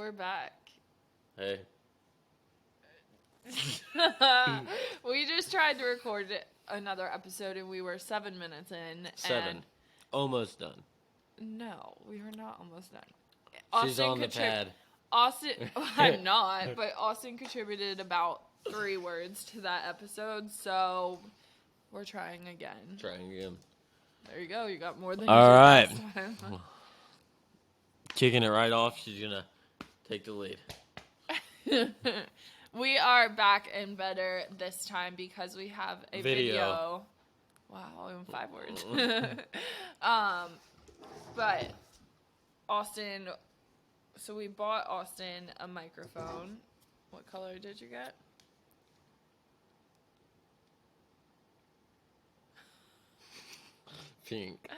We're back. Hey. We just tried to record another episode and we were 7 minutes in. 7. And Almost done. no, we are not almost done. She's on the pad. I'm not, but Austin contributed about 3 words to that episode, so we're trying again. There you go. You got more than you did last time. Kicking it right off. She's going to take the lead. We are back and better this time because we have a video. Wow, in 5 words. But Austin, so we bought Austin a microphone. What color did you get? Pink.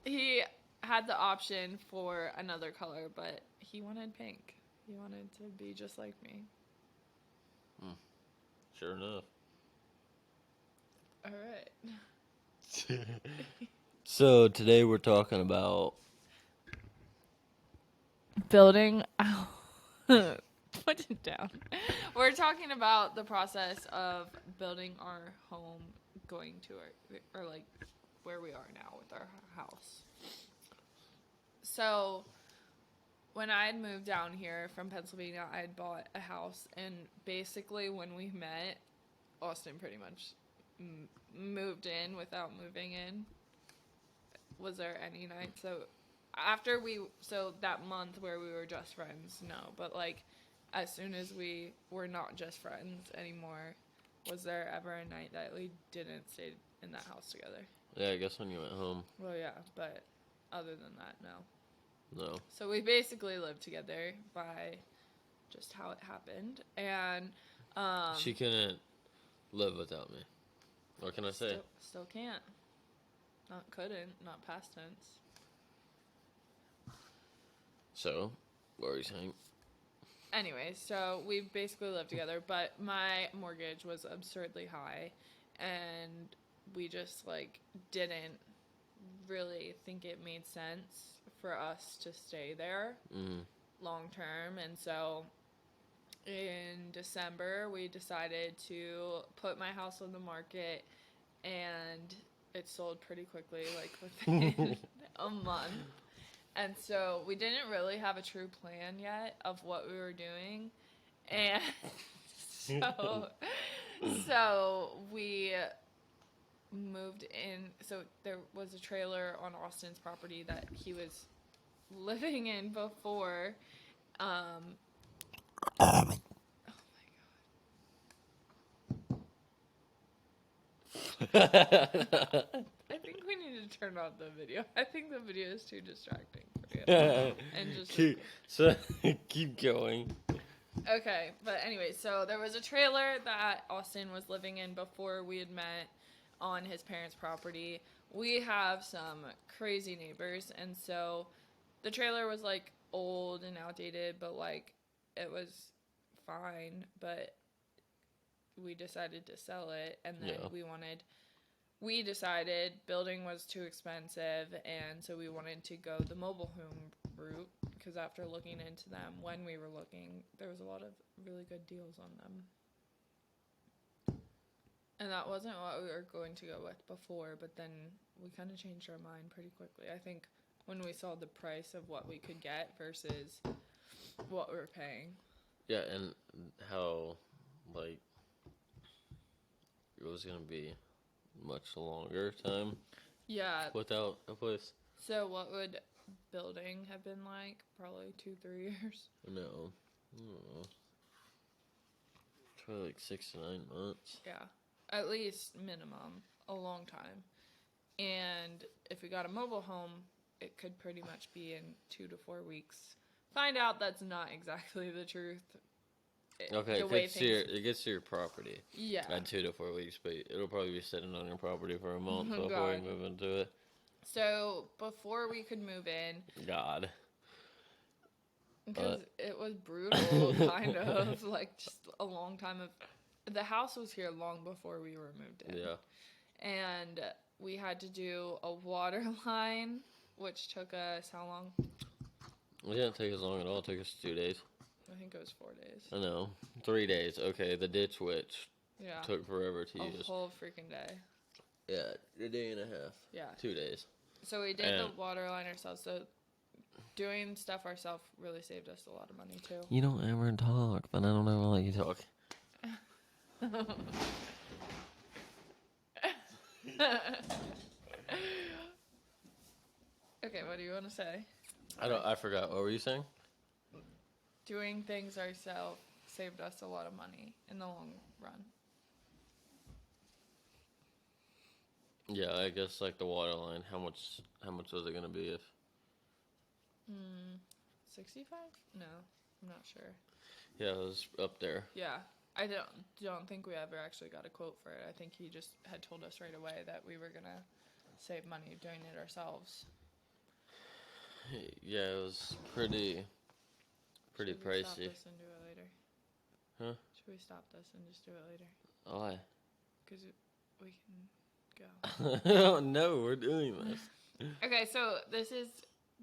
He had the option for another color, but he wanted pink. He wanted to be just like me. Sure enough. All right. So today we're talking about building. Put it down. We're talking about the process of building our home, going to or like where we are now with our house. So when I had moved down here from Pennsylvania, I had bought a house, and basically when we met, Austin pretty much moved in without moving in. Was there any night? So that month where we were just friends, no. But like as soon as we were not just friends anymore, was there ever a night that we didn't stay in that house together? Yeah, I guess when you went home. Well, yeah, but other than that, no. No. So we basically lived together by just how it happened, and she couldn't live without me. What can I say? Still can't. Not couldn't. Not past tense. So, what were you saying? Anyway, so we basically lived together, but my mortgage was absurdly high, and we just didn't really think it made sense for us to stay there long term. And so in December we decided to put my house on the market, and it sold pretty quickly, within a month. And so we didn't really have a true plan yet of what we were doing, and so we moved in. So there was a trailer on Austin's property that he was living in before. Oh my god. I think we need to turn off the video. I think the video is too distracting for you. And just keep going. Okay, but anyway, so there was a trailer that Austin was living in before we had met on his parents' property. We have some crazy neighbors, and so the trailer was old and outdated, but it was fine. But we decided to sell it, and then we decided building was too expensive, and so we wanted to go the mobile home route, because after looking into them, when we were looking, there was a lot of really good deals on them. And that wasn't what we were going to go with before, but then we kind of changed our mind pretty quickly. I think when we saw the price of what we could get versus what we were paying. Yeah, and how, it was going to be much longer time. Yeah. Without a place. So what would building have been like? Probably 2-3 years? No. I don't know. Probably 6 to 9 months. Yeah. At least minimum. A long time. And if we got a mobile home, it could pretty much be in 2 to 4 weeks. Find out that's not exactly the truth. Okay, it gets to your property. Yeah. At 2 to 4 weeks, but it'll probably be sitting on your property for a month before we move into it. So, before we could move in... God. Because it was brutal, kind of. Just a long time of... The house was here long before we were moved in. Yeah. And we had to do a water line, which took us how long? It didn't take us long at all. It took us 2 days. I think it was 4 days. I know. 3 days. Okay, the ditch witch Yeah. took forever to A use. whole freaking day. Yeah, a day and a half. Yeah. 2 days. So we did the water line ourselves. So doing stuff ourselves really saved us a lot of money too. You don't ever talk, but I don't ever let you talk. Okay, what do you want to say? I forgot. What were you saying? Doing things ourselves saved us a lot of money in the long run. Yeah, I guess like the water line. How much was it gonna be if? 65? No, I'm not sure. Yeah, it was up there. Yeah, I don't think we ever actually got a quote for it. I think he just had told us right away that we were gonna save money doing it ourselves. Yeah, it was pretty Should we pricey. stop this and do it later? Huh? Should we stop this and just do it later? Why? Because we can go. No, we're doing this. Okay, so this is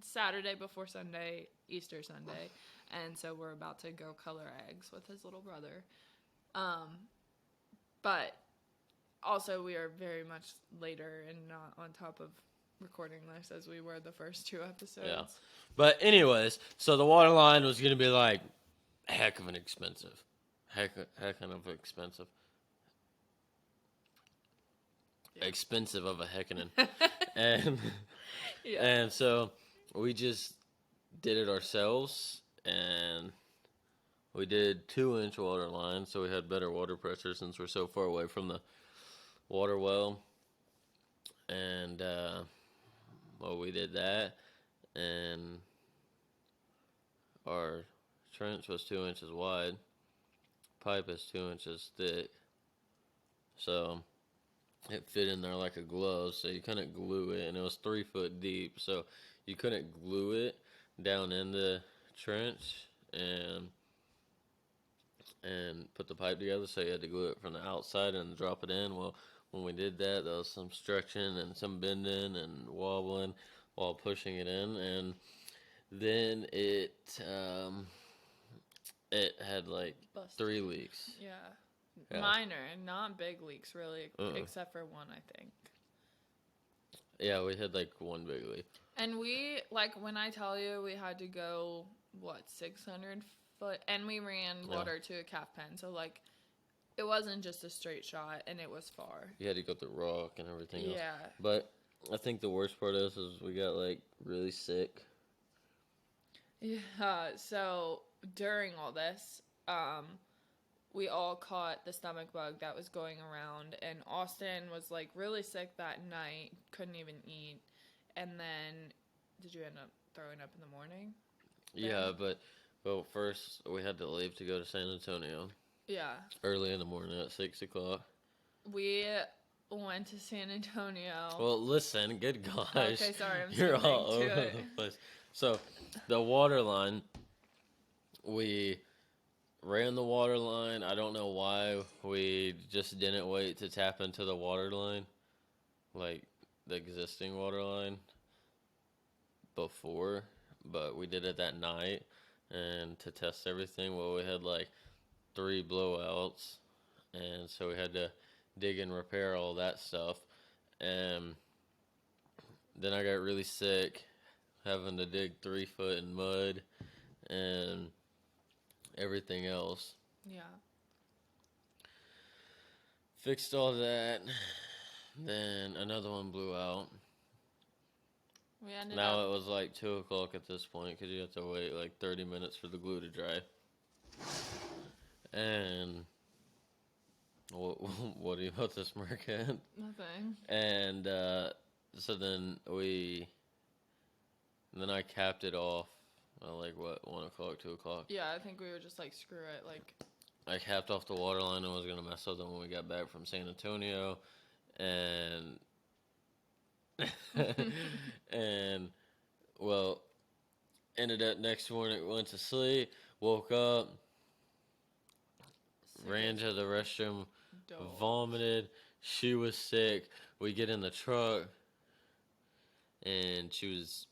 Saturday before Sunday, Easter Sunday, and so we're about to go color eggs with his little brother. But also we are very much later and not on top of recording this as we were the first 2 episodes. Yeah. But anyways, so the water line was gonna be like heck of expensive. Yeah. Expensive of a heckin'. and Yeah. and so we just did it ourselves, and we did 2-inch water lines, so we had better water pressure since we're so far away from the water well. And well, we did that, and our trench was 2 inches wide. Pipe is 2 inches thick, so it fit in there like a glove. So you couldn't glue it, and it was 3 foot deep, so you couldn't glue it down in the trench and put the pipe together. So you had to glue it from the outside and drop it in. Well, when we did that, there was some stretching and some bending and wobbling while pushing it in, and then it had like Busted. 3 leaks. Yeah. Yeah. Minor, not big leaks really, except for one, I think. Yeah, we had like 1 big leak. And we, like, when I tell you we had to go, 600 foot, and we ran water to a calf pen, so, like, it wasn't just a straight shot, and it was far. You had to go through rock and everything else. Yeah. But I think the worst part is we got, like, really sick. Yeah, so during all this, we all caught the stomach bug that was going around, and Austin was, like, really sick that night, couldn't even eat, and then, did you end up throwing up in the morning? Yeah, but, well, first we had to leave to go to San Antonio. Yeah. Early in the morning at 6 o'clock. We went to San Antonio. Well, listen, good gosh. Okay, sorry, I'm You're all skipping over to the it. place. So, the water line, we ran the water line. I don't know why we just didn't wait to tap into the water line, like the existing water line, before, but we did it that night, and to test everything, well, we had like 3 blowouts, and so we had to dig and repair all that stuff, and then I got really sick, having to dig 3 foot in mud, and everything else. Yeah. Fixed all that, then another one blew out. We ended Now up... it was like 2 o'clock at this point, because you have to wait like 30 minutes for the glue to dry. And what do you about this smirk at? Nothing. And so then I capped it off at like 1 o'clock, 2 o'clock. Yeah, I think we were just like, screw it, like... I capped off the water line and was going to mess with them when we got back from San Antonio, and and well, ended up next morning, went to sleep, woke up, ran to the restroom, vomited. She was sick. We get in the truck, and she was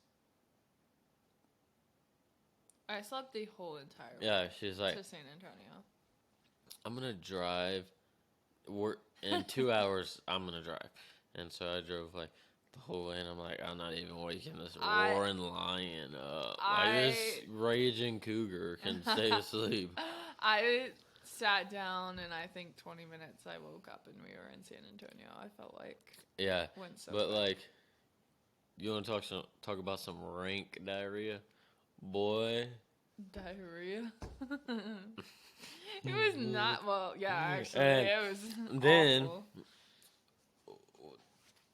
I slept the whole entire way Yeah, she's like, to San Antonio. I'm gonna drive. We're in 2 hours. I'm gonna drive, and so I drove like the whole way, and I'm like, I'm not even waking this roaring lion up. Like this raging cougar can stay asleep. I sat down, and I think 20 minutes I woke up, and we were in San Antonio. I felt like Yeah, went so but quick. like, you want to talk about some rank diarrhea, boy? Diarrhea. It was not well. Yeah, actually, And it was then awful.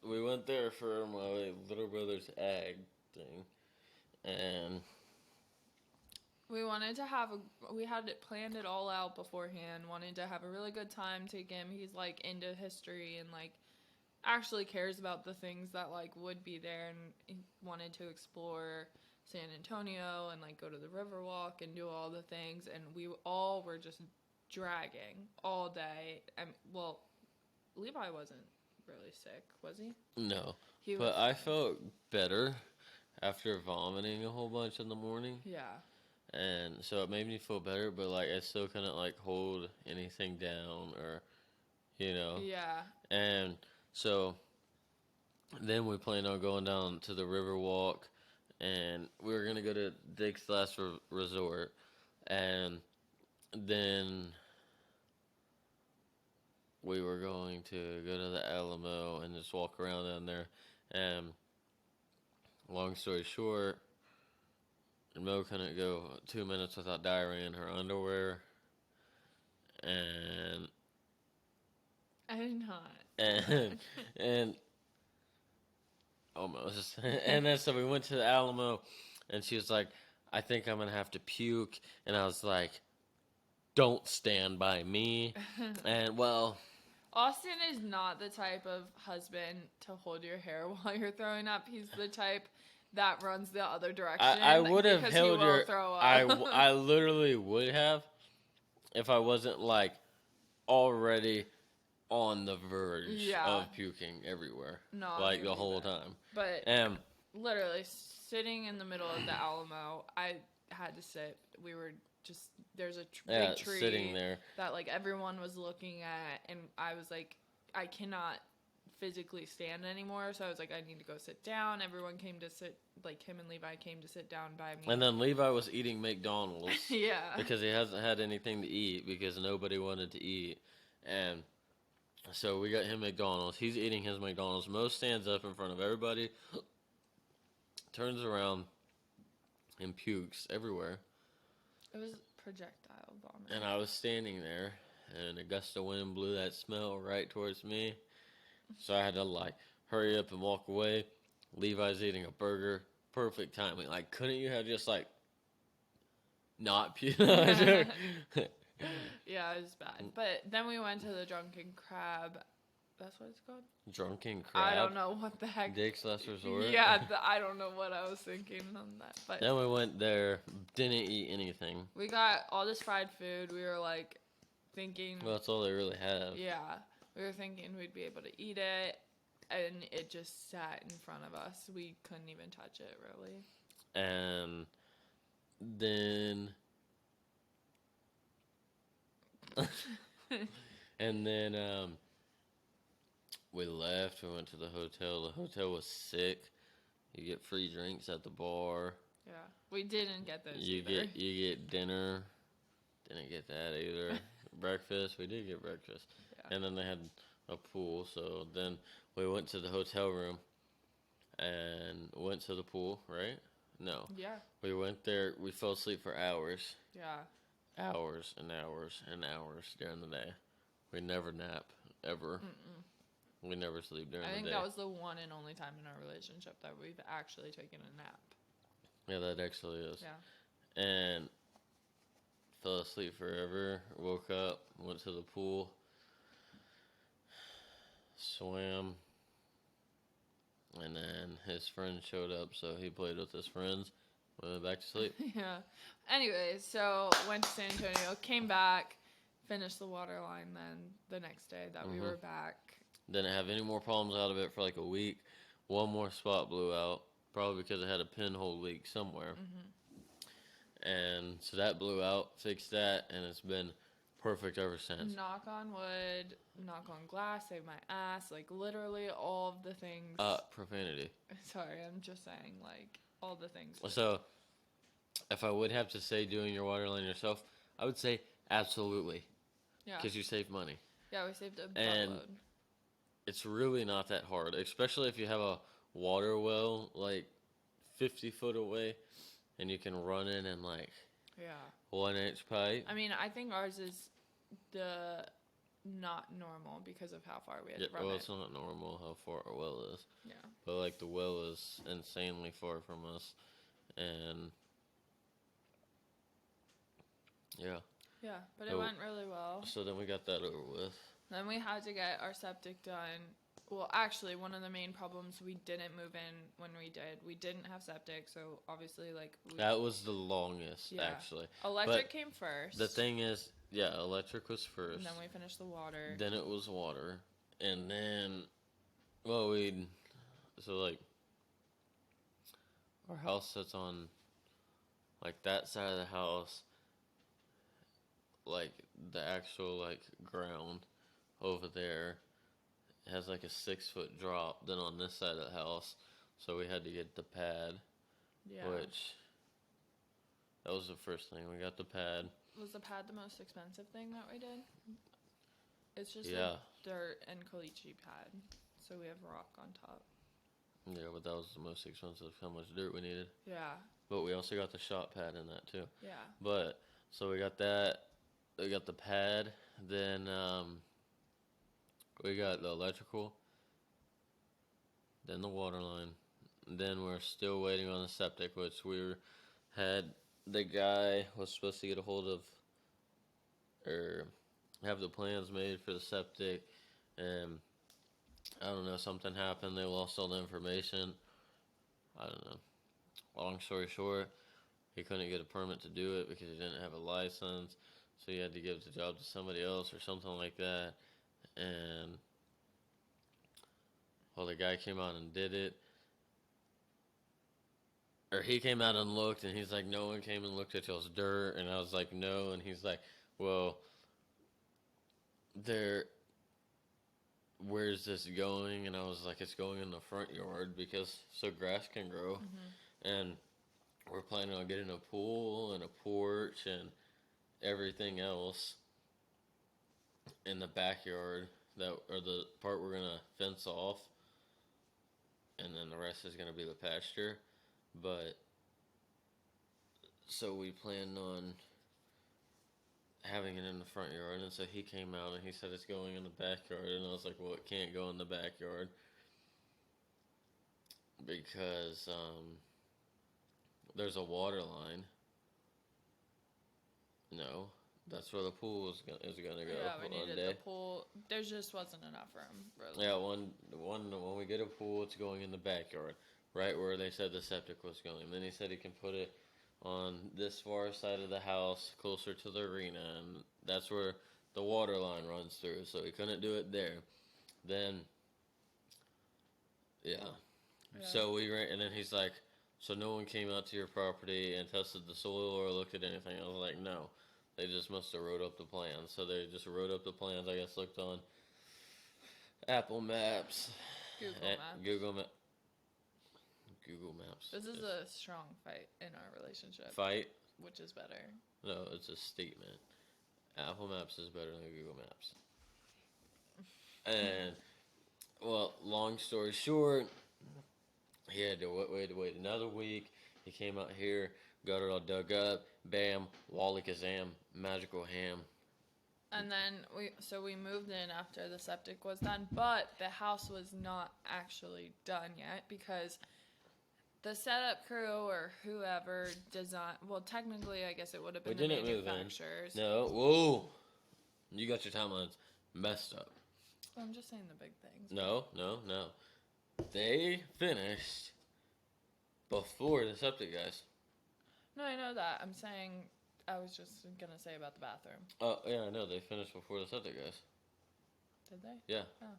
we went there for my little brother's ag thing, and We had it planned it all out beforehand. Wanted to have a really good time. Take him. He's like into history and like actually cares about the things that like would be there, and he wanted to explore San Antonio and like go to the Riverwalk and do all the things. And we all were just dragging all day. Well, Levi wasn't really sick, was he? no, He was. but I felt better after vomiting a whole bunch in the morning. Yeah. And so it made me feel better, but like I still couldn't like hold anything down or, you know. Yeah. And so then we planned on going down to the Riverwalk, and we were gonna go to Dick's Last Resort, and then we were going to go to the Alamo and just walk around down there. And long story short, Mo couldn't go 2 minutes without diarrhea in her underwear, and I did not. and almost, and then so we went to the Alamo, and she was like, "I think I'm gonna have to puke," and I was like, "Don't stand by me," and well. Austin is not the type of husband to hold your hair while you're throwing up. He's the type that runs the other direction. I would have because held he will your. throw up. I literally would have, if I wasn't like already on the verge of puking everywhere, No, like the whole time. But And literally sitting in the middle of the Alamo, I had to sit. We were just there's a big tree sitting there that like everyone was looking at, and I was like, I cannot physically stand anymore, so I was like, I need to go sit down. Everyone came to sit, like him and Levi came to sit down by me. And then Levi was eating McDonald's. Yeah. Because he hasn't had anything to eat because nobody wanted to eat. And so we got him McDonald's. He's eating his McDonald's. Mo stands up in front of everybody, turns around, and pukes everywhere. It was projectile vomit. And I was standing there, and a gust of wind blew that smell right towards me. So I had to, like, hurry up and walk away. Levi's eating a burger. Perfect timing. Like, couldn't you have just, like, not puked? Yeah, it was bad. But then we went to the Drunken Crab. That's what it's called? Drunken Crab? I don't know what the heck. Dick's Last Resort? Yeah, I don't know what I was thinking on that. But then we went there, didn't eat anything. We got all this fried food. We were like thinking. Well, that's all they really have. Yeah. We were thinking we'd be able to eat it. And it just sat in front of us. We couldn't even touch it, really. And then. And then we left. We went to the hotel. The hotel was sick. You get free drinks at the bar. Yeah, we didn't get those. You get dinner. Didn't get that either. Breakfast. We did get breakfast. Yeah. And then they had a pool. So then we went to the hotel room and went to the pool. Right? No. Yeah. We went there. We fell asleep for hours. Yeah. Hours and hours and hours during the day. We never nap, ever. Mm-mm. We never sleep during the day. I think that was the one and only time in our relationship that we've actually taken a nap. Yeah, that actually is. Yeah. And fell asleep forever, woke up, went to the pool, swam, and then his friend showed up, so he played with his friends. Went back to sleep. Yeah. Anyway, so went to San Antonio, came back, finished the water line then the next day that we were back. Didn't have any more problems out of it for like a week. One more spot blew out, probably because it had a pinhole leak somewhere. And so that blew out, fixed that, and it's been perfect ever since. Knock on wood, knock on glass, save my ass. Like, literally all of the things. Profanity. Sorry, I'm just saying, like, all the things. So, if I would have to say doing your water line yourself, I would say absolutely. Yeah. Because you save money. Yeah, we saved a And buttload. it's really not that hard, especially if you have a water well, like, 50 foot away, and you can run it in, like, Yeah. 1-inch pipe. I mean, I think ours is the not normal because of how far we had to run well, it. it's not normal how far our well is. Yeah. But, like, the well is insanely far from us. And, yeah. Yeah, but it went really well. So then we got that over with. Then we had to get our septic done. Well, actually, one of the main problems, we didn't move in when we did. We didn't have septic, so obviously, like... That was the longest, Yeah. actually. Electric But came first. the thing is, yeah, electric was first. And then we finished the water. Then it was water. And then, well, so, like, our house sits on, like, that side of the house, like, the actual, like, ground over there has, like, a 6-foot drop. Then on this side of the house, so we had to get the pad, Yeah. which, that was the first thing. We got the pad. Was the pad the most expensive thing that we did? It's just Yeah. a dirt and caliche pad, so we have rock on top. Yeah, but that was the most expensive, how much dirt we needed. Yeah. But we also got the shot pad in that, too. Yeah. But, so we got that, we got the pad, then, we got the electrical, then the water line, then we're still waiting on the septic, which the guy was supposed to get a hold of, or have the plans made for the septic, and I don't know, something happened, they lost all the information, I don't know. Long story short, he couldn't get a permit to do it because he didn't have a license, so he had to give the job to somebody else or something like that, and, well, the guy came out and did it, or he came out and looked, and he's like, no one came and looked at y'all's dirt, and I was like, no, and he's like, well, where's this going? And I was like, it's going in the front yard so grass can grow, and we're planning on getting a pool and a porch and everything else in the backyard, or the part we're gonna fence off, and then the rest is gonna be the pasture. But so we planned on having it in the front yard, and so he came out and he said it's going in the backyard, and I was like, well, it can't go in the backyard because there's a water line. No, that's where the pool is gonna go. Yeah, we one needed day. the pool. There just wasn't enough room, really. Yeah, when we get a pool, it's going in the backyard, right where they said the septic was going. Then he said he can put it on this far side of the house, closer to the arena, and that's where the water line runs through. So he couldn't do it there. Then, yeah. So we ran, and then he's like, so no one came out to your property and tested the soil or looked at anything. I was like, no. They just must have wrote up the plans. So they just wrote up the plans, I guess, looked on Apple Maps. Google Maps. This is a strong fight in our relationship. Fight? Which is better? No, it's a statement. Apple Maps is better than Google Maps. And, well, long story short, he had to wait another week. He came out here, got it all dug up. Bam, Wally Kazam, magical ham. And then we moved in after the septic was done, but the house was not actually done yet because the setup crew or whoever designed. Well, technically, I guess it would have been the manufacturers. No, whoa, you got your timelines messed up. I'm just saying the big things. No. They finished before the septic guys. No, I know that. I'm saying, I was just gonna say about the bathroom. Oh, yeah, I know. They finished before the septic guys. Did they? Yeah. Oh.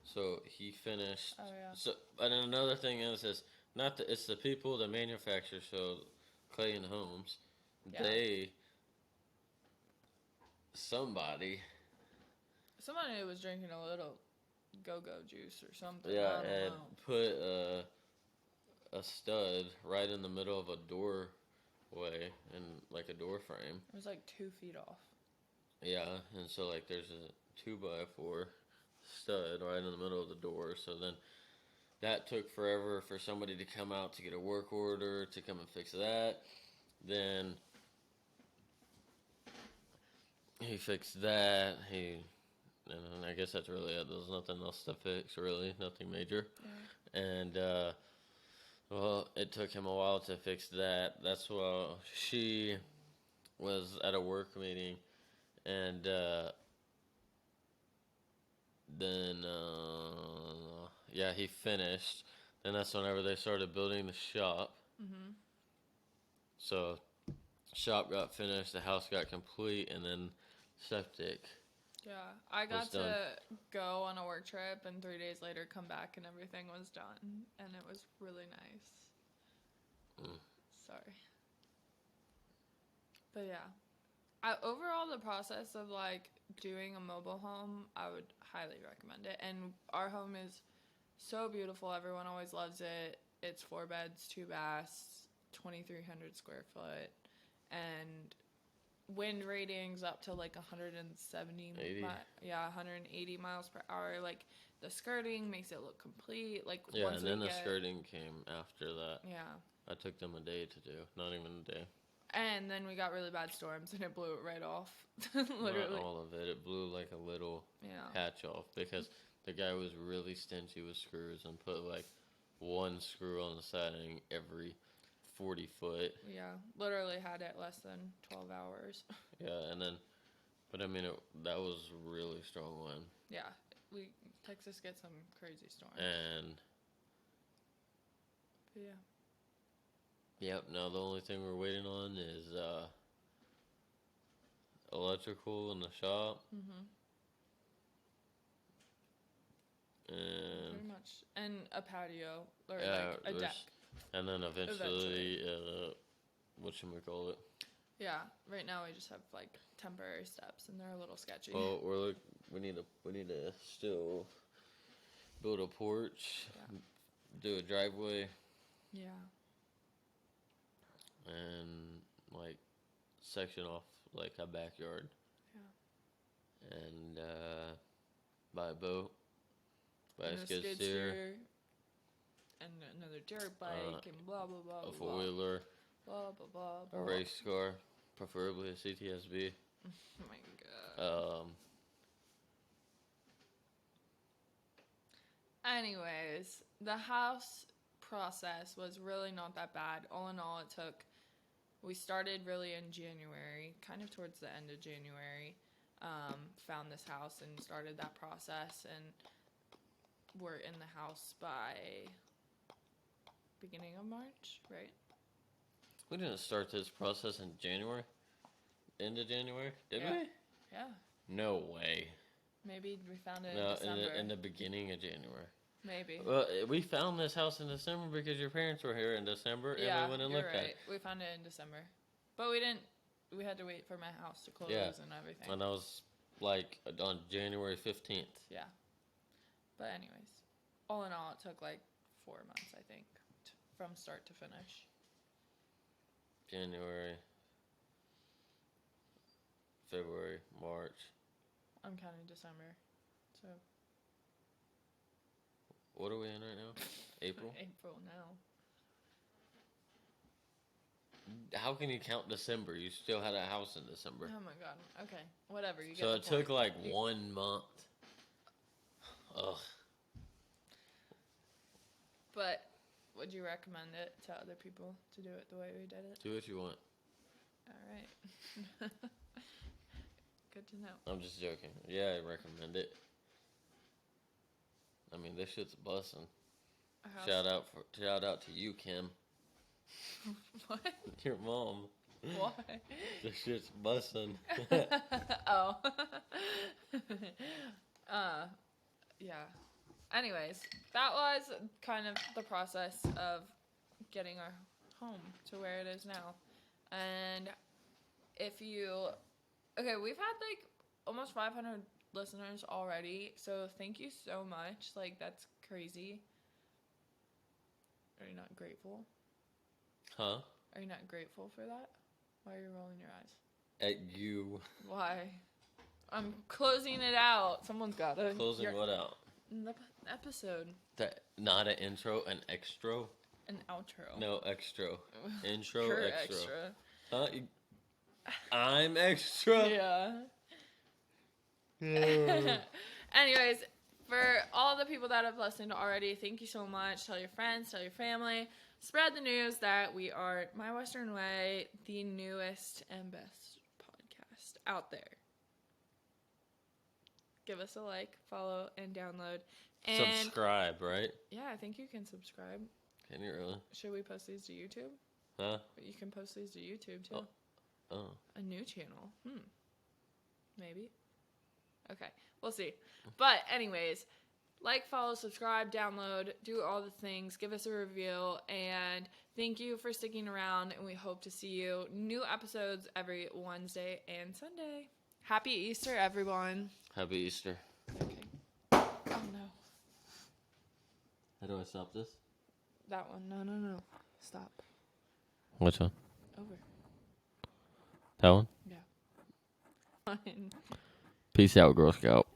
So he finished. Oh, yeah. So, and then another thing is not it's the people, the manufacturers, so Clay and Holmes, Yeah. Somebody, Somebody was drinking a little go-go juice or something. yeah, I don't had know. put a stud right in the middle of a doorway and like a door frame. It was like 2 feet off. Yeah, and so like there's a 2x4 stud right in the middle of the door. So then that took forever for somebody to come out to get a work order to come and fix that. Then he fixed that. And I guess that's really it. There's nothing else to fix, really, nothing major. Yeah. And well, it took him a while to fix that. That's why she was at a work meeting, and then yeah, he finished. Then that's whenever they started building the shop. Mhm. So shop got finished, the house got complete, and then septic. Yeah, I got Was done. to go on a work trip and 3 days later come back and everything was done and it was really nice. Mm. Sorry. But yeah, overall the process of like doing a mobile home, I would highly recommend it. And our home is so beautiful. Everyone always loves it. It's 4 beds, 2 baths, 2,300 square foot, and wind ratings up to like 170 80. 180 miles per hour. Like the skirting makes it look complete. Like Yeah, once and then we the get, skirting came after that. yeah, I took them a day to do, not even a day. and then we got really bad storms and it blew it right off. Not Literally. all of it. It blew like a little Yeah. patch off because the guy was really stingy with screws and put like one screw on the siding every 40 foot. Yeah, literally had it less than 12 hours. Yeah, and then, but I mean, that was really strong wind. Yeah, Texas gets some crazy storms. And But yeah. yep, now the only thing we're waiting on is electrical in the shop. Mhm. And Pretty much, and a patio or yeah, like a deck. and then eventually. Whatchamacallit. Yeah, right now we just have like temporary steps, and they're a little sketchy. Well, we need to still build a porch, Yeah. do a driveway, Yeah. and like section off like a backyard. Yeah. And buy a boat, buy And a a skid steer, and another dirt bike, and blah blah blah. a blah, four wheeler, Blah blah blah. blah. a race car, preferably a CTSV. Oh my god. Anyways, the house process was really not that bad. All in all, we started really in January, kind of towards the end of January, found this house and started that process, and we're in the house by beginning of March, right? We didn't start this process in January, end of January, did Yeah. we? Yeah. No way. Maybe we found it No, in December. in the beginning of January. Maybe. Well, we found this house in December because your parents were here in December, and Yeah, we went and you're looked right. at it. We found it in December. But we didn't, we had to wait for my house to close Yeah. and everything. And that was like on January 15th. Yeah. But anyways, all in all, it took like 4 months, I think, from start to finish. January, February, March. I'm counting December, so What are we in right now? April? April now. How can you count December? You still had a house in December. Oh my god. Okay, whatever. You get So the it took point. like 1 month. Ugh. But would you recommend it to other people to do it the way we did it? Do what you want. All right. Good to know. I'm just joking. Yeah, I recommend it. I mean, this shit's bussin'. A house- Shout out to you, Kim. What? Your mom. Why? This shit's bussin'. Oh. Yeah. Anyways, that was kind of the process of getting our home to where it is now. And if you, okay, we've had like almost 500 listeners already. So thank you so much. Like, that's crazy. Are you not grateful? Huh? Are you not grateful for that? Why are you rolling your eyes? At you. Why? I'm closing it out. Someone's got to. Closing what out? The episode. Not an intro, an extra? An outro. No, extra. Intro, You're extra. Huh? I'm extra? Yeah. Anyways, for all the people that have listened already, thank you so much. Tell your friends, tell your family. Spread the news that we are My Western Way, the newest and best podcast out there. Give us a like, follow, and download. And subscribe, right? yeah, I think you can subscribe. Can you really? Should we post these to YouTube? Huh? You can post these to YouTube too. Oh. A new channel. Maybe. Okay, we'll see. But anyways, like, follow, subscribe, download, do all the things, give us a review, and thank you for sticking around, and we hope to see you. New episodes every Wednesday and Sunday. Happy Easter, everyone. Happy Easter. Okay. Oh, no. How do I stop this? That one. No. Stop. Which one? Over. That one? Yeah. Peace out, Girl Scout.